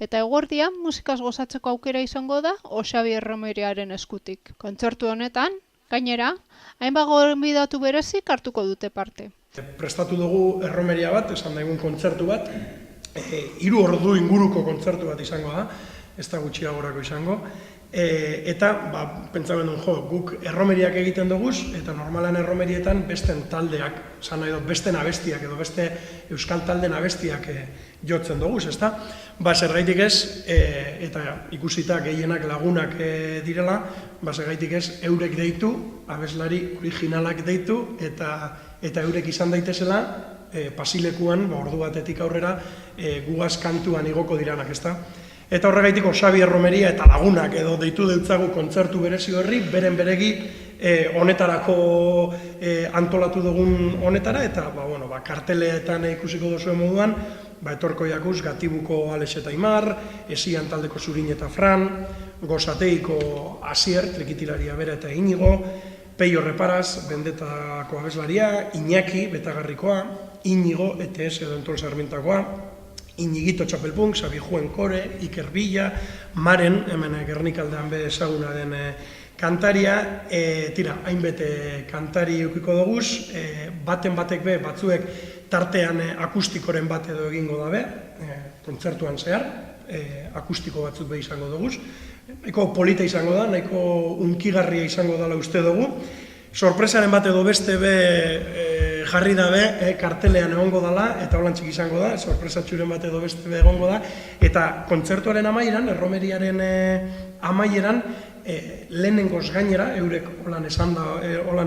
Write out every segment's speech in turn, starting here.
Eta eguerdian musikaz gozatzeko aukera izango da Xabi Erromeriaren eskutik. Kontzertu honetan, gainera, hainbat gonbidatu berezik hartuko dute parte. Prestatu dugu erromeria bat, esan daigun kontzertu bat, 3 ordu inguruko kontzertu bat izango da, ez da gutxiagorako izango, eta pentsatzen duen guk erromeriak egiten duguz, eta normalan erromerietan besten taldeak, esan nahi dut, besten abestiak edo beste euskal talden abestiak jotzen duguz, ezta? Zergaitik ez, eta ikusita gehienak lagunak direla, zergaitik ez, eurek deitu, abeslari originalak deitu, eta eurek izan daitezela, pasilekuan, ordu batetik aurrera, gugaz kantuan igoko diranak, ezta? Eta horregaitik Xabi Erromeria eta lagunak edo deitu deutzagu kontzertu berezi horri, beren beregi honetarako antolatu dugun honetara, eta karteleetan ikusiko duzuen moduan, etorko jakuz Gatibuko Alex eta Aimar, Esian taldeko Zurin eta Fran, Gozateiko Asier, trikitilaria bera eta Inigo, Peio Reparaz, Bendetako abeslaria, Iñaki, Betagarrikoa, Inigo, ETS edo Entol Sarmintakoa, Iñiguito Txapelpunk, Sabijuen Kore, Iker Villa, Maren, hemen Gernikaldean be ezaguna den kantaria, hainbete kantari eukiko duguz, baten batek be, batzuek tartean akustikoren bat edo egingo dabe, kontzertuan zehar, akustiko batzuk be izango duguz. Nahiko polita izango da, nahiko unkigarria izango dela uste dugu. Sorpresaren bat edo beste be jarri dabe, kartelean egongo dela, eta holantzik izango da, sorpresatxuren bat edo beste be egongo da, eta kontzertuaren amaieran, erromeriaren amaieran, lehenengoz gainera, eurek holan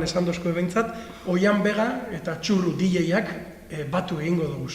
esan dozko behintzat, Oian Bega eta Txurru DJak batu egingo duguz.